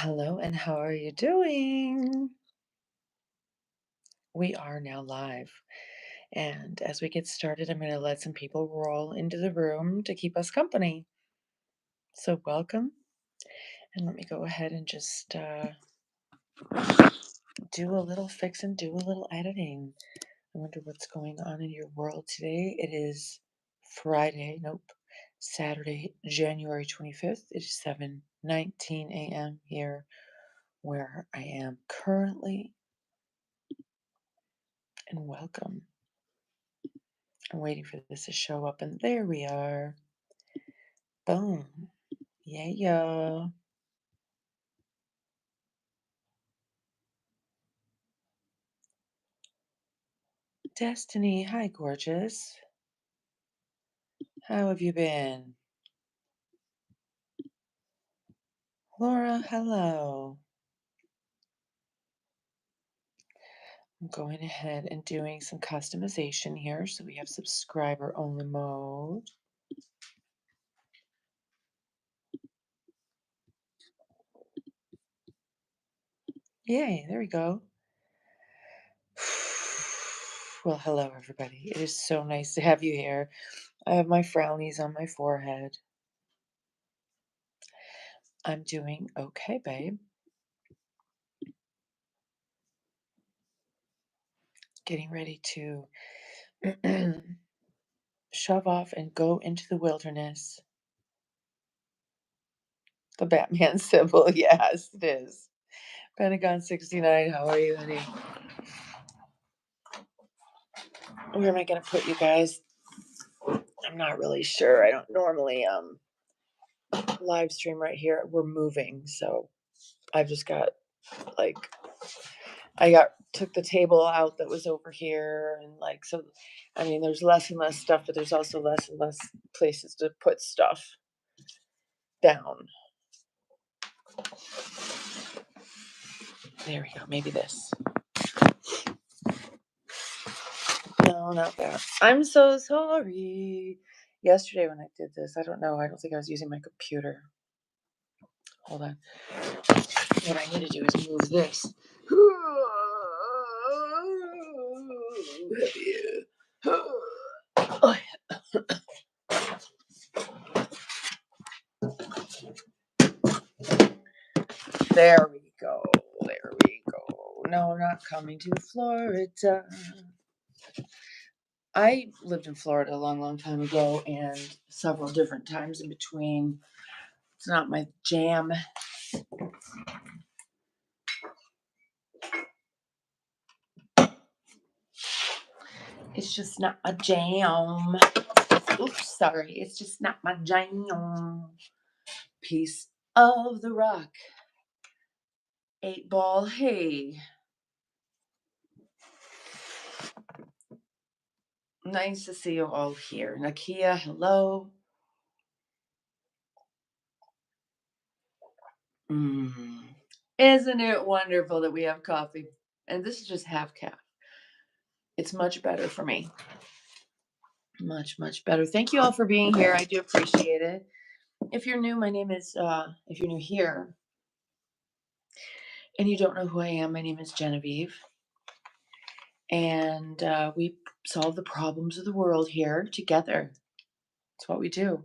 Hello, and how are you doing? We are now live. And as we get started, I'm going to let some people roll into the room to keep us company. So, welcome. And let me go ahead and just do a little fix and do a little editing. I wonder what's going on in your world today. It is Friday, nope, Saturday, January 25th. It is 7:19 a.m. here where I am currently. And welcome. I'm waiting for this to show up, and there we are. Boom. Yeah, yeah. Destiny, hi, gorgeous. How have you been? Laura, hello. I'm going ahead and doing some customization here. So we have subscriber only mode. Yay, there we go. Well, hello, everybody. It is so nice to have you here. I have my frownies on my forehead. I'm doing okay, babe. Getting ready to shove off and go into the wilderness. The Batman symbol, yes, it is. Pentagon 69, how are you, honey? Where am I gonna put you guys? I'm not really sure. I don't normally live stream right here. We're moving, so I've just got like took the table out that was over here, and like, so I mean there's less and less stuff, but there's also less and less places to put stuff down. There we go. Maybe this. No, not that. I'm so sorry. Yesterday when I did this, I don't know. I don't think I was using my computer. Hold on. What I need to do is move this. Oh, there we go. There we go. No, I'm not coming to Florida. I lived in Florida a long, long time ago, and several different times in between. It's not my jam. It's just not a jam. Oops, sorry. It's just not my jam. Piece of the rock. 8-ball, hey. Nice to see you all here. Nakia, hello. Isn't it wonderful that we have coffee? And this is just half cap. It's much better for me. Much, much better. Thank you all for being here. I do appreciate it. If you're new, my name is, if you're new here and you don't know who I am, my name is Genevieve. And we solve the problems of the world here together. That's what we do.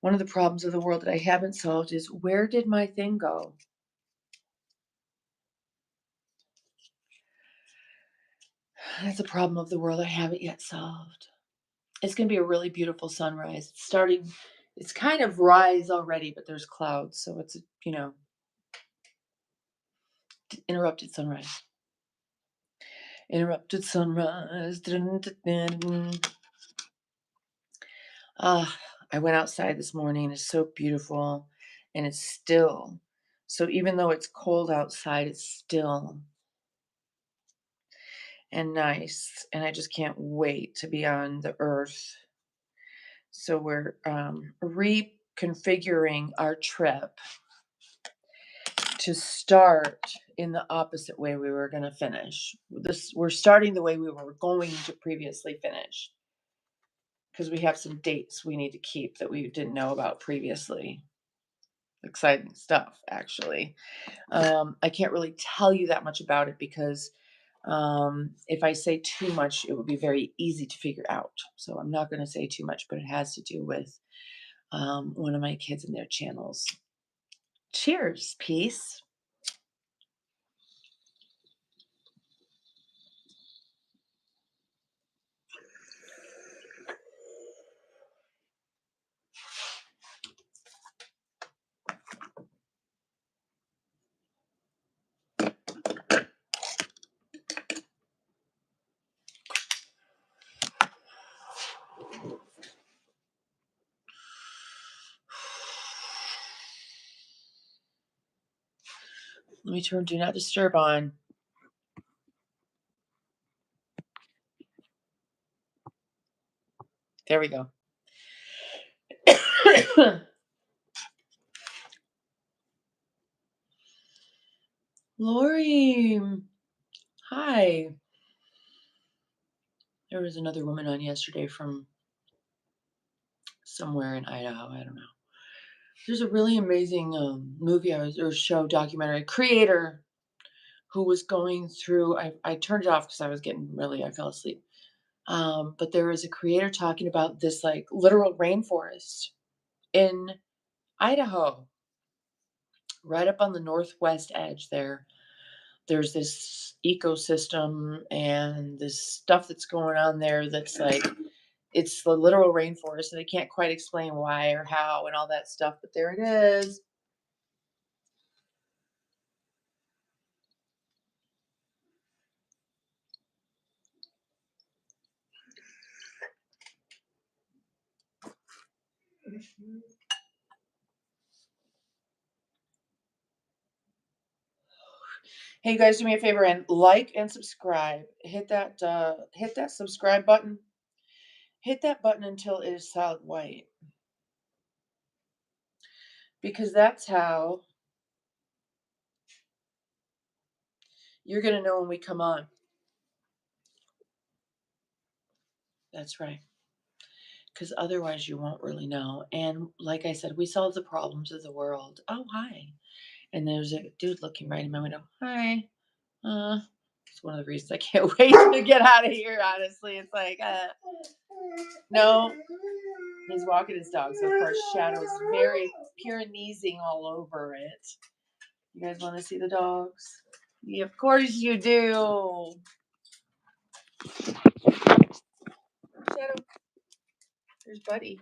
One of the problems of the world that I haven't solved is, where did my thing go? That's a problem of the world I haven't yet solved. It's going to be a really beautiful sunrise. It's starting, it's kind of rise already, but there's clouds. So it's, interrupted sunrise. Interrupted sunrise. I went outside this morning. It's so beautiful and it's still. So even though it's cold outside, it's still and nice. And I just can't wait to be on the earth. So we're reconfiguring our trip to start in the opposite way we were going to finish. We're starting the way we were going to previously finish, because we have some dates we need to keep that we didn't know about previously. exciting stuff, actually. I can't really tell you that much about it because if I say too much, it would be very easy to figure out. So I'm not going to say too much, but it has to do with one of my kids and their channels. Cheers, peace. Let me turn Do Not Disturb on. There we go. Lori, hi. There was another woman on yesterday from somewhere in Idaho. I don't know. There's a really amazing movie or show documentary creator who was going through. I turned it off because I was getting I fell asleep. But there was a creator talking about this like literal rainforest in Idaho, right up on the northwest edge there. There's this ecosystem and this stuff that's going on there that's like it's the literal rainforest, and they can't quite explain why or how and all that stuff, but there it is. Hey, you guys, do me a favor and like and subscribe. Hit that subscribe button. Hit that button until it is solid white. Because that's how you're going to know when we come on. That's right. Because otherwise you won't really know. And like I said, we solve the problems of the world. Oh, hi. And there's a dude looking right in my window. Hi. It's one of the reasons I can't wait to get out of here, honestly. It's like, no, he's walking his dog. So, of course, Shadow's very Pyreneesing all over it. You guys want to see the dogs? Yeah, of course you do. Shadow. There's Buddy.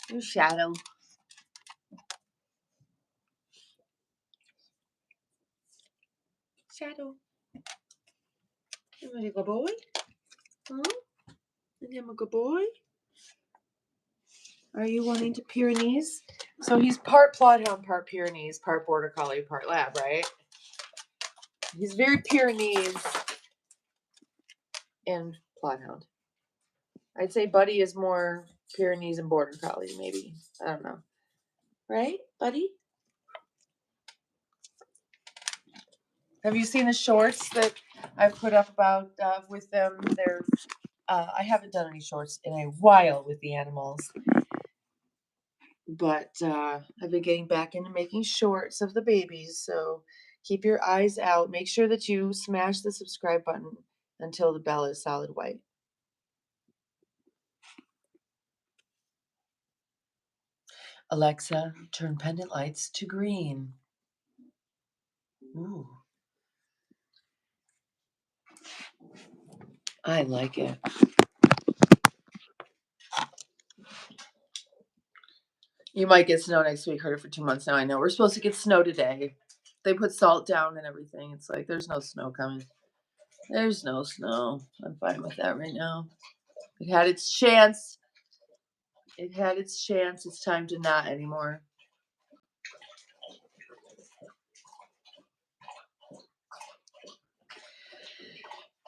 There's Shadow. Shadow. You want a good boy? Huh? Is him a good boy? Are you wanting to Pyrenees? So he's part Bloodhound, part Pyrenees, part Border Collie, part Lab, right? He's very Pyrenees and Bloodhound. I'd say Buddy is more Pyrenees and Border Collie, maybe. I don't know. Right, Buddy? Have you seen the shorts that I've put up about with them? I haven't done any shorts in a while with the animals, but I've been getting back into making shorts of the babies. So keep your eyes out. Make sure that you smash the subscribe button until the bell is solid white. Alexa, turn pendant lights to green. Ooh. I like it. You might get snow next week. Heard it for 2 months now. I know. We're supposed to get snow today. They put salt down and everything. It's like there's no snow coming. There's no snow. I'm fine with that right now. It had its chance. It had its chance. It's time to not anymore.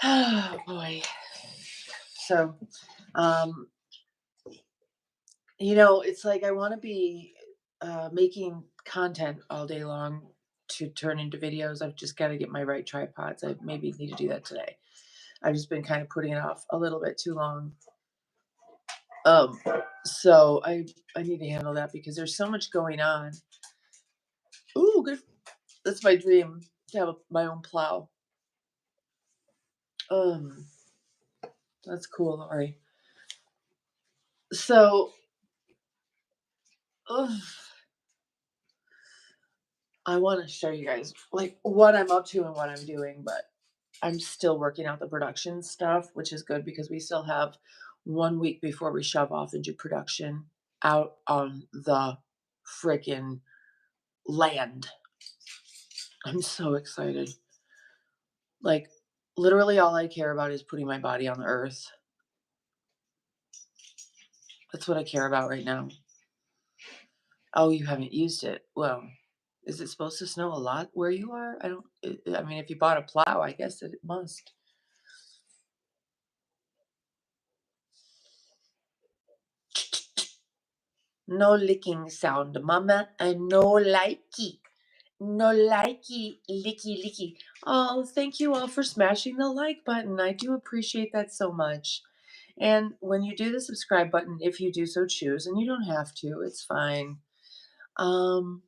Oh boy. So, it's like I want to be making content all day long to turn into videos. I've just got to get my right tripods. I maybe need to do that today. I've just been kind of putting it off a little bit too long. So I need to handle that because there's so much going on. Ooh, good. That's my dream to have my own plow. Um, that's cool, Lori. So, ugh, I want to show you guys like what I'm up to and what I'm doing, but I'm still working out the production stuff, which is good because we still have 1 week before we shove off into production out on the freaking land. I'm so excited. Like, literally, all I care about is putting my body on the earth. That's what I care about right now. Oh, you haven't used it. Well, is it supposed to snow a lot where you are? I mean, if you bought a plow, I guess it must. No licking sound, mama, and no likey. No likey, licky, licky. Oh, thank you all for smashing the like button. I do appreciate that so much. And when you do the subscribe button, if you do so choose, and you don't have to, it's fine. Um,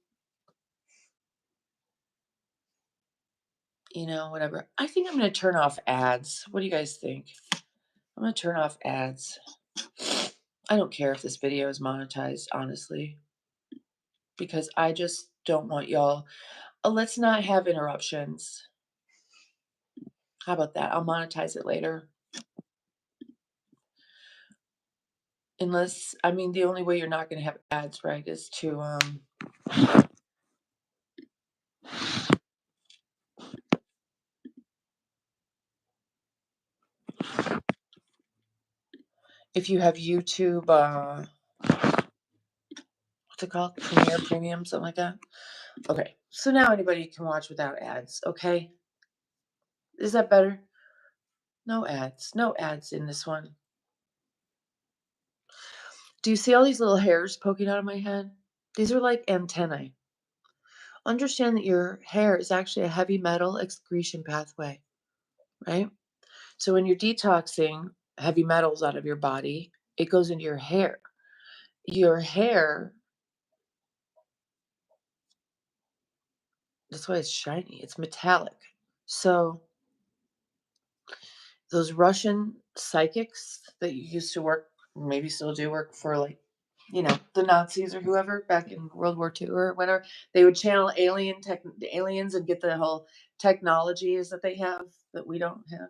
whatever. I think I'm going to turn off ads. What do you guys think? I'm going to turn off ads. I don't care if this video is monetized, honestly, because I just don't want y'all. Let's not have interruptions. How about that? I'll monetize it later. Unless, I mean, the only way you're not going to have ads, right, is to, if you have YouTube, what's it called? Premium, something like that. Okay, so now anybody can watch without ads, okay? Is that better? No ads. No ads in this one. Do you see all these little hairs poking out of my head? These are like antennae. Understand that your hair is actually a heavy metal excretion pathway, right? So when you're detoxing heavy metals out of your body, it goes into your hair. Your hair, that's why it's shiny. It's metallic. So those Russian psychics that you used to work, maybe still do work for, like, the Nazis or whoever back in World War II or whatever, they would channel aliens and get the whole technologies that they have that we don't have.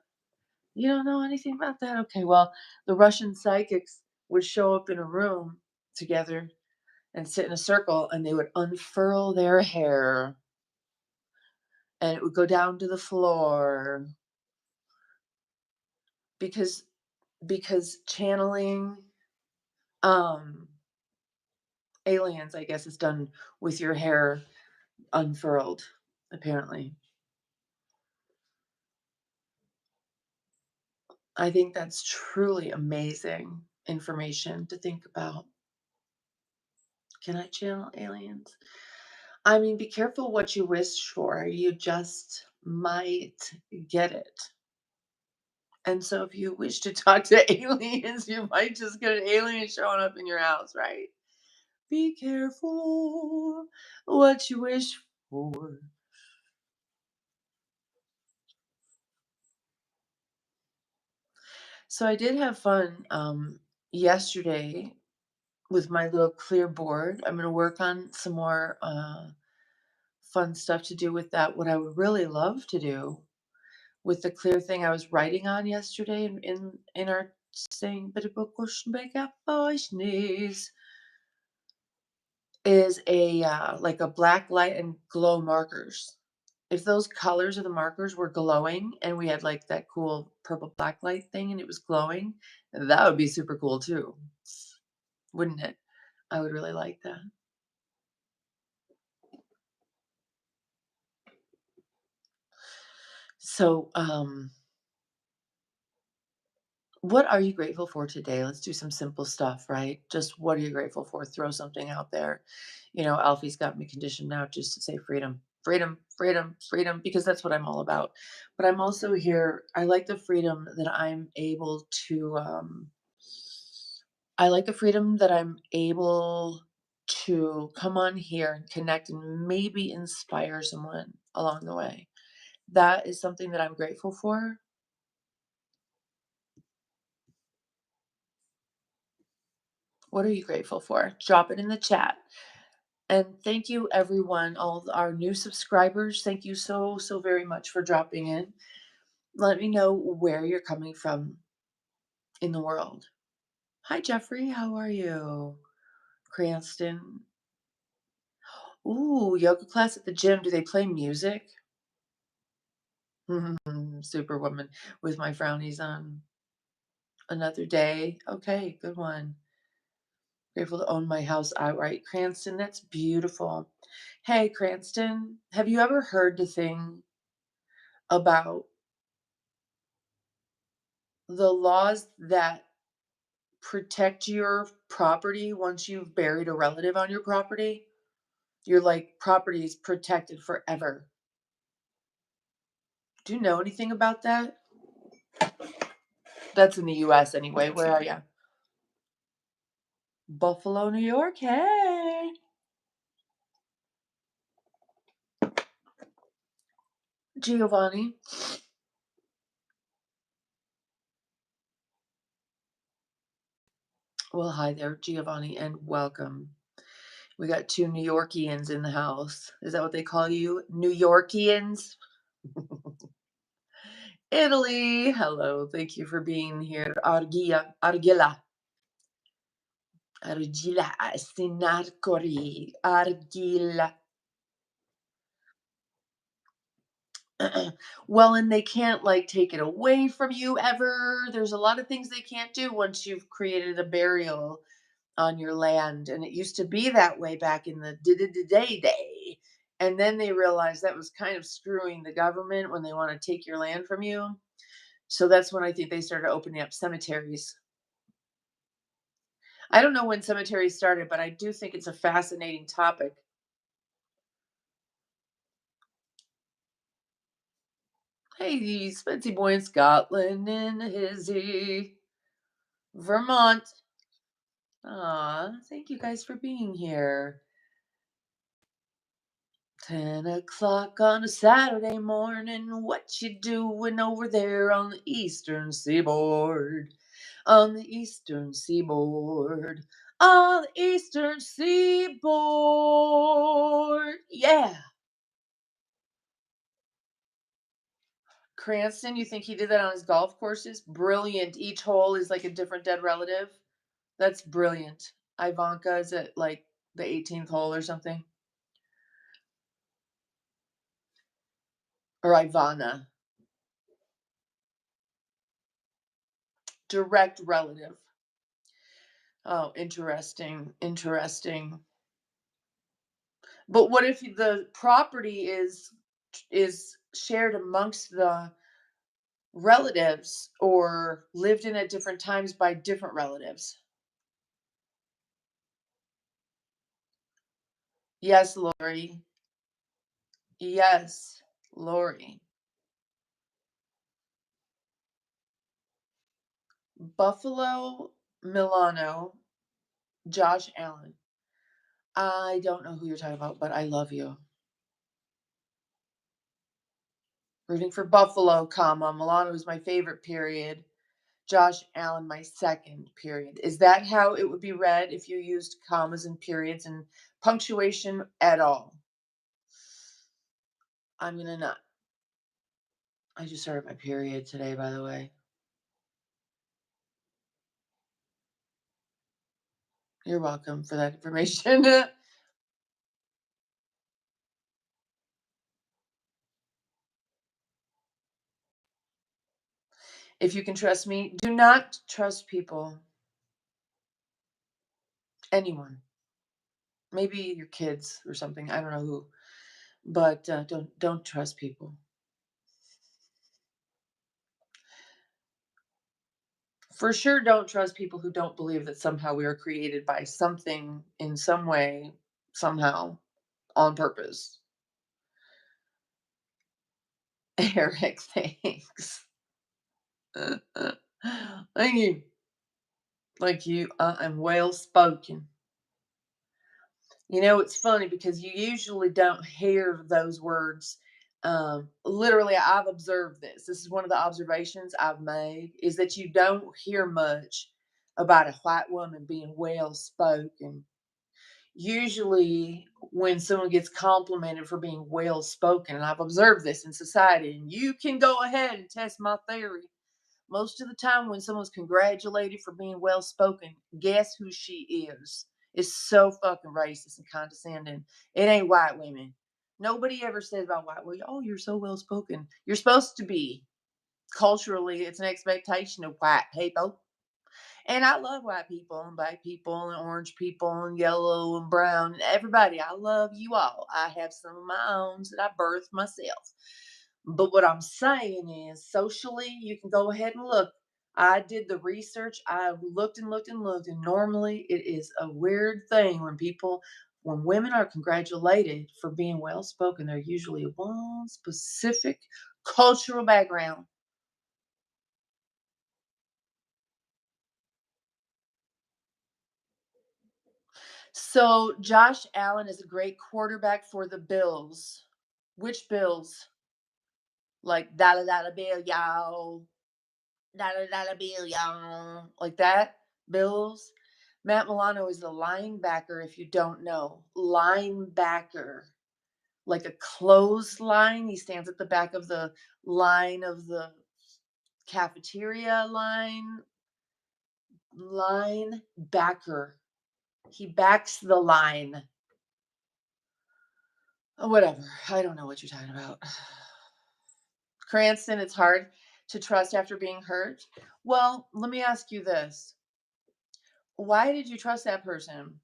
You don't know anything about that? Okay, well, the Russian psychics would show up in a room together and sit in a circle, and they would unfurl their hair, and it would go down to the floor because channeling aliens, I guess, is done with your hair unfurled, apparently. I think that's truly amazing information to think about. Can I channel aliens? I mean, be careful what you wish for. You just might get it. And so if you wish to talk to aliens, you might just get an alien showing up in your house, right? Be careful what you wish for. So I did have fun yesterday with my little clear board. I'm going to work on some more fun stuff to do with that. What I would really love to do with the clear thing I was writing on yesterday in our thing, is a like a black light and glow markers. If those colors of the markers were glowing and we had like that cool purple black light thing and it was glowing, that would be super cool too, wouldn't it? I would really like that. So, what are you grateful for today? Let's do some simple stuff, right? Just what are you grateful for? Throw something out there. Alfie's got me conditioned now just to say freedom, freedom, freedom, freedom, because that's what I'm all about. But I'm also here. I like the freedom that I'm able to. I like the freedom that I'm able to come on here and connect and maybe inspire someone along the way. That is something that I'm grateful for. What are you grateful for? Drop it in the chat. And thank you, everyone, all of our new subscribers. Thank you so, so very much for dropping in. Let me know where you're coming from in the world. Hi, Jeffrey. How are you? Cranston. Ooh, yoga class at the gym. Do they play music? Superwoman with my frownies on. Another day. Okay, good one. Grateful to own my house outright. Cranston, that's beautiful. Hey, Cranston, have you ever heard the thing about the laws that protect your property once you've buried a relative on your property? Your like property is protected forever. Do you know anything about that? That's in the US anyway. Where are you? Buffalo, New York. Hey. Giovanni. Well, hi there, Giovanni, and welcome. We got two New Yorkians in the house. Is that what they call you? New Yorkians? Italy. Hello. Thank you for being here. Argilla. Argilla. Sinarcori. Argilla. Well, and they can't like take it away from you ever. There's a lot of things they can't do once you've created a burial on your land. And it used to be that way back in the day. And then they realized that was kind of screwing the government when they want to take your land from you. So that's when I think they started opening up cemeteries. I don't know when cemeteries started, but I do think it's a fascinating topic. Hey, Spency Boy in Scotland and Hizzy, Vermont. Aw, thank you guys for being here. 10 o'clock on a Saturday morning. What you doing over there on the eastern seaboard? On the eastern seaboard. On the eastern seaboard. Yeah. Cranston, you think he did that on his golf courses? Brilliant. Each hole is like a different dead relative. That's brilliant. Ivanka is at like the 18th hole or something. Or Ivana. Direct relative. Oh, interesting. Interesting. But what if the property is shared amongst the relatives or lived in at different times by different relatives? Yes, Lori. Yes, Lori. Buffalo Milano, Josh Allen. I don't know who you're talking about, but I love you. Rooting for Buffalo, comma. Milano is my favorite, period. Josh Allen, my second, period. Is that how it would be read if you used commas and periods and punctuation at all? I'm gonna not. I just started my period today, by the way. You're welcome for that information. If you can trust me, do not trust people. Anyone. Maybe your kids or something. I don't know who, but don't trust people. For sure, don't trust people who don't believe that somehow we are created by something in some way, somehow, on purpose. Eric, thanks. Thank you. Like you, I'm well spoken. You know, it's funny because you usually don't hear those words. Literally, I've observed this. This is one of the observations I've made is that you don't hear much about a white woman being well spoken. Usually, when someone gets complimented for being well spoken, and I've observed this in society, and you can go ahead and test my theory. Most of the time, when someone's congratulated for being well spoken, guess who she is? It's so fucking racist and condescending. It ain't white women. Nobody ever says about white women, oh, you're so well spoken. You're supposed to be. Culturally, it's an expectation of white people. And I love white people and black people and orange people and yellow and brown. Everybody, I love you all. I have some of my own that I birthed myself. But what I'm saying is, socially, you can go ahead and look. I did the research. I looked and looked and looked. And normally, it is a weird thing when women are congratulated for being well spoken, they're usually one specific cultural background. So Josh Allen is a great quarterback for the Bills. Which Bills? Like dollar dollar bill, y'all. Dollar dollar bill, y'all. Like that? Bills. Matt Milano is the linebacker, if you don't know. Linebacker. Like a clothesline. He stands at the back of the line of the cafeteria line. Linebacker. He backs the line. Whatever. I don't know what you're talking about. Cranston, it's hard to trust after being hurt. Well, let me ask you this. Why did you trust that person?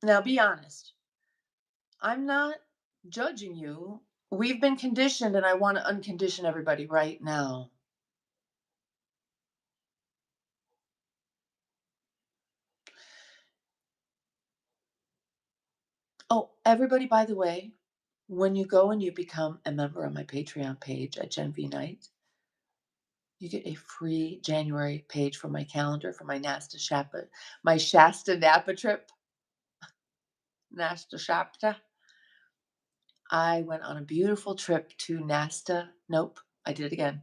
Now, be honest. I'm not judging you. We've been conditioned, and I want to uncondition everybody right now. Oh, everybody, by the way, when you go and you become a member on my Patreon page at Gen V Night, you get a free January page from my calendar for my Shasta Napa trip. Nasta Shasta. I went on a beautiful trip to Nasta. Nope, I did it again.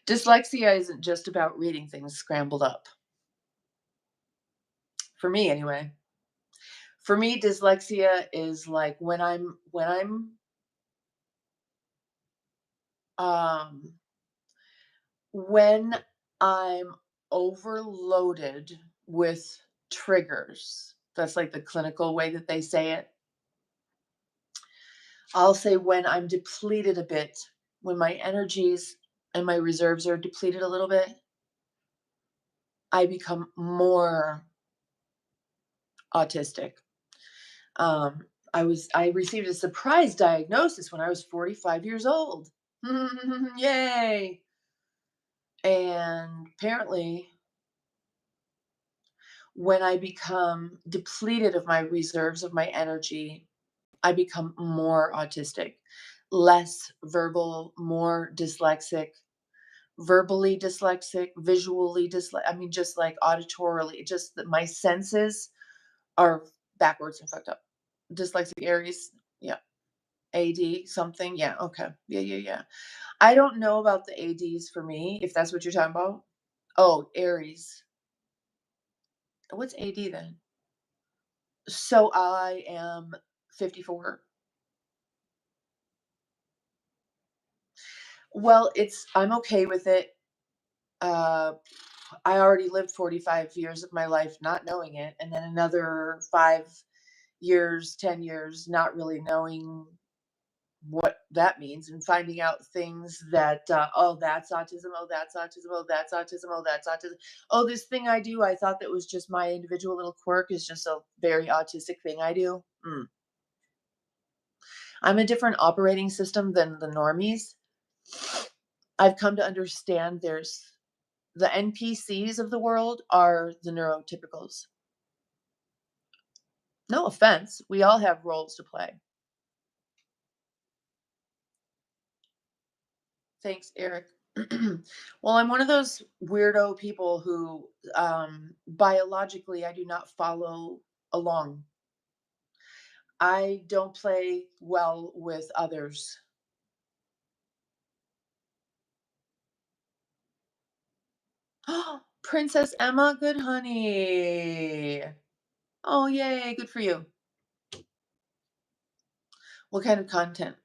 Dyslexia isn't just about reading things scrambled up. For me, anyway. For me, dyslexia is like um when I'm overloaded with triggers. That's like the clinical way that they say it. I'll say when I'm depleted a bit, when my energies and my reserves are depleted a little bit, I become more autistic. Um, I received a surprise diagnosis when I was 45 years old. Yay! And apparently, when I become depleted of my reserves of my energy, I become more autistic, less verbal, more dyslexic, verbally dyslexic, visually dyslexic. I mean, just like auditorily, just that my senses are backwards and fucked up. Dyslexic Aries, yeah. AD something, yeah. Okay, yeah. I don't know about the ADs for me, if that's what you're talking about. Oh, Aries. What's AD then? So I am 54. Well, I'm okay with it. Uh, I already lived 45 years of my life not knowing it, and then another 5 years, 10 years not really knowing what that means and finding out things that, oh, that's autism, oh, that's autism, oh, that's autism, oh, that's autism. Oh, this thing I do, I thought that was just my individual little quirk, is just a very autistic thing I do. I'm a different operating system than the normies. I've come to understand the NPCs of the world are the neurotypicals. No offense, we all have roles to play. Thanks, Eric. Well, I'm one of those weirdo people who, biologically, I do not follow along. I don't play well with others. Princess Emma, good honey. Oh, yay, good for you. What kind of content?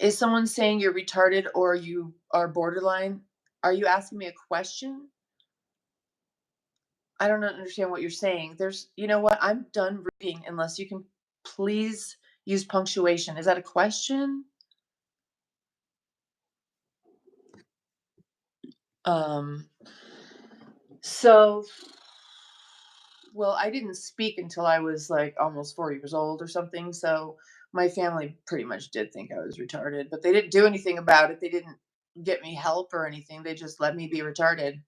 Is someone saying you're retarded or you are borderline? Are you asking me a question? I don't understand what you're saying. You know what? I'm done reading unless you can please use punctuation. Is that a question? Um, so, well, I didn't speak until I was like almost 4 years old or something. So my family pretty much did think I was retarded, but they didn't do anything about it. They didn't get me help or anything. They just let me be retarded.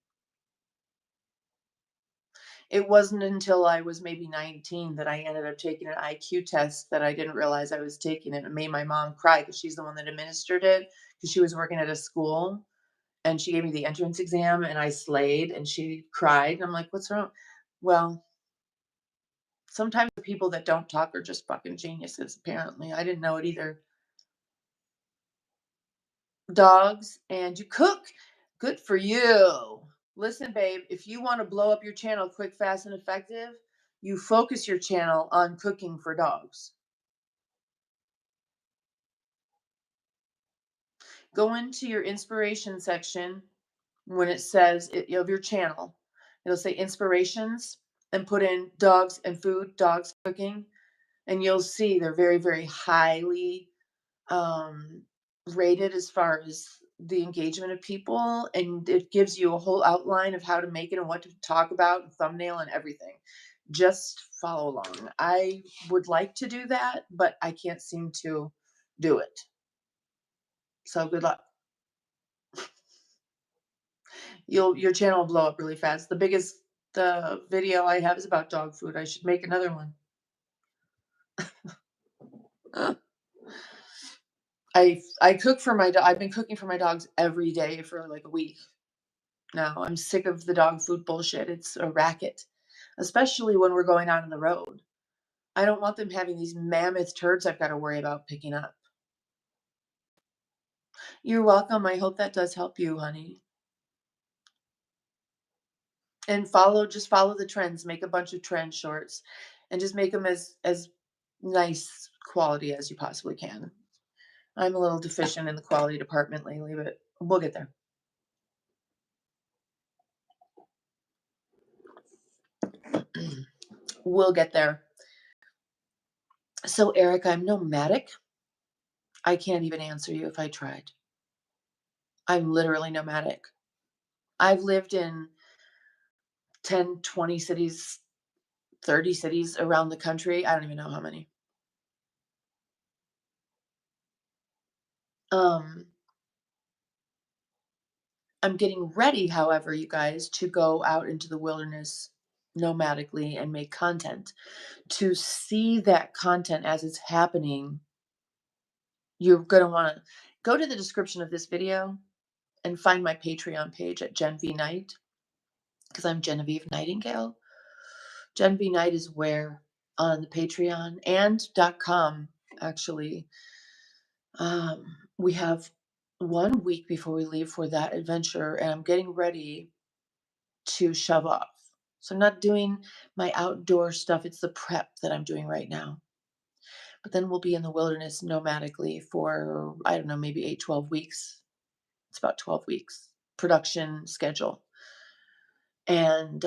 It wasn't until I was maybe 19 that I ended up taking an IQ test that I didn't realize I was taking it. It made my mom cry because she's the one that administered it because she was working at a school and she gave me the entrance exam and I slayed and she cried. And I'm like, what's wrong? Well, sometimes the people that don't talk are just fucking geniuses, apparently. I didn't know it either. Dogs and you cook. Good for you. Listen, babe, if you want to blow up your channel quick, fast, and effective, you focus your channel on cooking for dogs. Go into your inspiration section when it says of your channel. It'll say inspirations and put in dogs and food, dogs cooking, and you'll see they're very, very highly um, rated as far as the engagement of people, and it gives you a whole outline of how to make it and what to talk about, and thumbnail and everything. Just follow along. I would like to do that, but I can't seem to do it. So good luck. Your channel will blow up really fast. The video I have is about dog food. I should make another one. I cook for my dog. I've been cooking for my dogs every day for like a week now. I'm sick of the dog food bullshit. It's a racket, especially when we're going out on the road. I don't want them having these mammoth turds I've got to worry about picking up. You're welcome. I hope that does help you, honey. And just follow the trends. Make a bunch of trend shorts, and just make them as nice quality as you possibly can. I'm a little deficient in the quality department lately, but we'll get there. We'll get there. So, Eric, I'm nomadic. I can't even answer you if I tried. I'm literally nomadic. I've lived in 10, 20 cities, 30 cities around the country. I don't even know how many. Um, I'm getting ready, however, you guys, to go out into the wilderness nomadically and make content. To see that content as it's happening, you're going to want to go to the description of this video and find my Patreon page at Gen V Night, because I'm Genevieve Nightingale. Gen V Night is where on the Patreon and .com actually. We have 1 week before we leave for that adventure, and I'm getting ready to shove off. So I'm not doing my outdoor stuff. It's the prep that I'm doing right now. But then we'll be in the wilderness nomadically for, I don't know, maybe 8, 12 weeks. It's about 12 weeks production schedule. And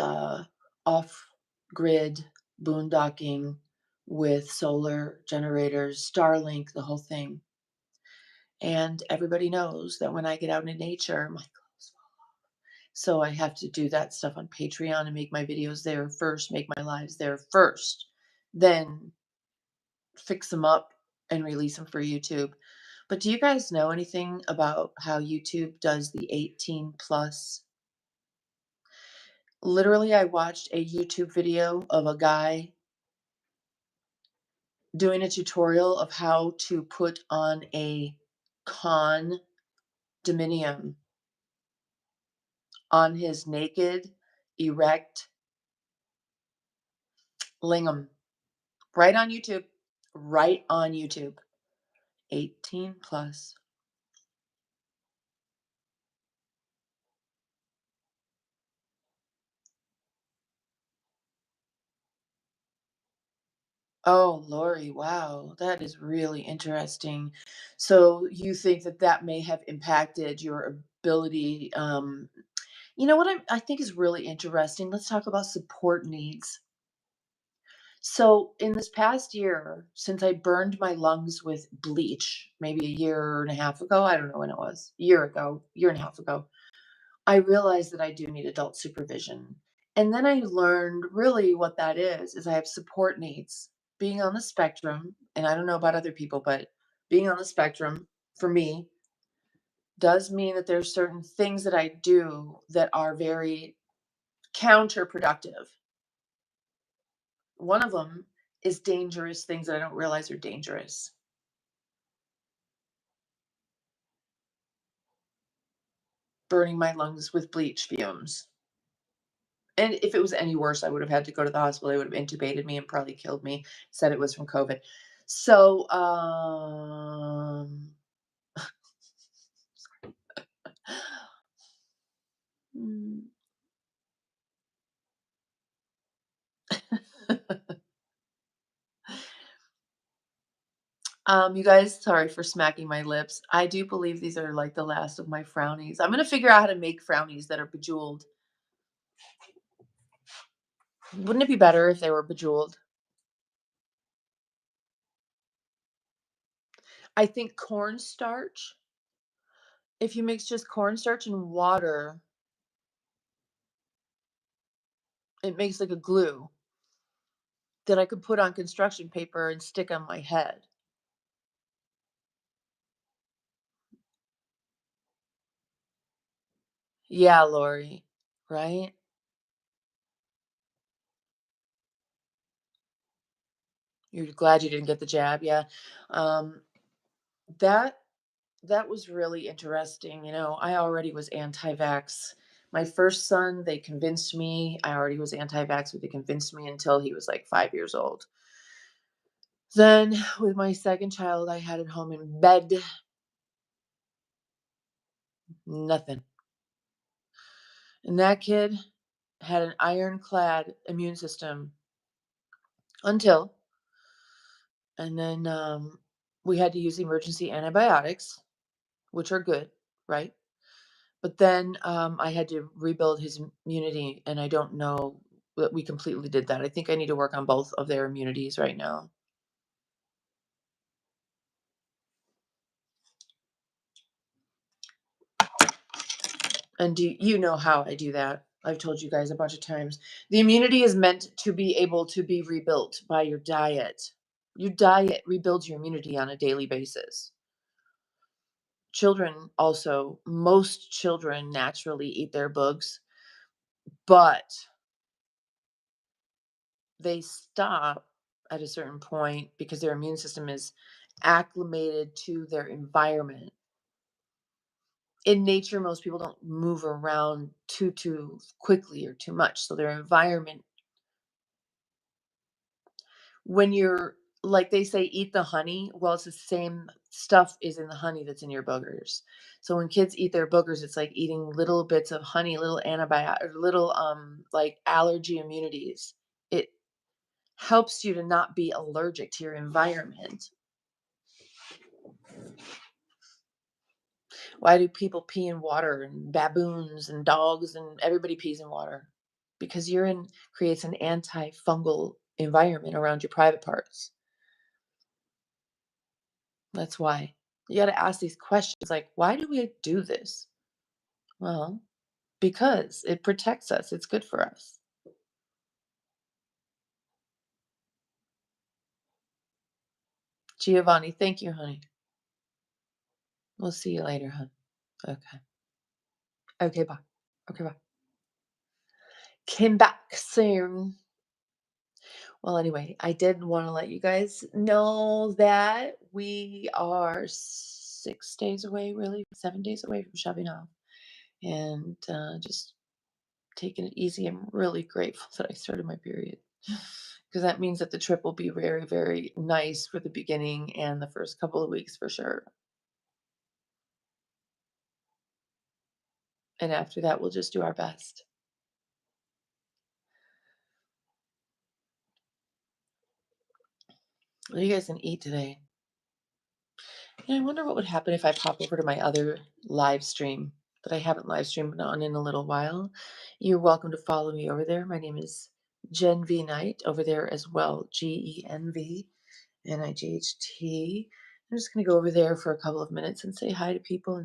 off grid boondocking with solar generators, Starlink, the whole thing. And everybody knows that when I get out in nature, my clothes fall off. So I have to do that stuff on Patreon and make my videos there first, make my lives there first, then fix them up and release them for YouTube. But do you guys know anything about how YouTube does the 18 plus? Literally, I watched a YouTube video of a guy doing a tutorial of how to put on a condominium on his naked, erect lingam. Right on YouTube. Right on YouTube. 18 plus. Oh, Lori, wow, that is really interesting. So you think that that may have impacted your ability? You know what I think is really interesting? Let's talk about support needs. So in this past year, since I burned my lungs with bleach, maybe a year and a half ago, I don't know when it was, year ago, year and a half ago, I realized that I do need adult supervision. And then I learned really what that is I have support needs. Being on the spectrum, and I don't know about other people, but being on the spectrum for me does mean that there's certain things that I do that are very counterproductive. One of them is dangerous things that I don't realize are dangerous. Burning my lungs with bleach fumes. And if it was any worse, I would have had to go to the hospital. They would have intubated me and probably killed me. Said it was from COVID. So, mm, you guys, sorry for smacking my lips. I do believe these are like the last of my frownies. I'm gonna figure out how to make frownies that are bejeweled. Wouldn't it be better if they were bejeweled? I think cornstarch. If you mix just cornstarch and water, it makes like a glue that I could put on construction paper and stick on my head. Yeah, Lori, right? You're glad you didn't get the jab, yeah. Um, that that was really interesting. I already was anti-vax. My first son, they convinced me. I already was anti-vax, but they convinced me until he was like 5 years old. Then with my second child, I had it home in bed. Nothing. And that kid had an ironclad immune system until, and then we had to use emergency antibiotics, which are good, right? But then I had to rebuild his immunity, and I don't know that we completely did that. I think I need to work on both of their immunities right now. And do you know how I do that? I've told you guys a bunch of times. The immunity is meant to be able to be rebuilt by your diet. Your diet rebuilds your immunity on a daily basis. Children also, most children naturally eat their bugs, but they stop at a certain point because their immune system is acclimated to their environment. In nature, most people don't move around too quickly or too much. So their environment, when you're like they say, eat the honey. Well, it's the same stuff is in the honey that's in your boogers. So when kids eat their boogers, it's like eating little bits of honey, little antibiotic, little like allergy immunities. It helps you to not be allergic to your environment. Why do people pee in water and baboons and dogs and everybody pees in water? Because urine creates an antifungal environment around your private parts. That's why. You got to ask these questions like, why do we do this? Well, because it protects us. It's good for us. Giovanni, thank you, honey. We'll see you later, hon. Okay. Okay, bye. Okay, bye. Came back soon. Well, anyway, I did want to let you guys know that we are 6 days away, really, 7 days away from shoving off, and just taking it easy. I'm really grateful that I started my period because that means that the trip will be very, very nice for the beginning and the first couple of weeks for sure. And after that, we'll just do our best. What are you guys gonna eat today? And I wonder what would happen if I pop over to my other live stream that I haven't live streamed on in a little while. You're welcome to follow me over there. My name is Gen V Knight over there as well. GenVNIGHT. I'm just gonna go over there for a couple of minutes and say hi to people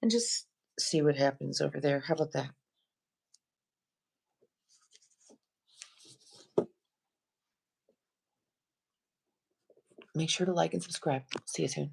and just see what happens over there. How about that? Make sure to like and subscribe. See you soon.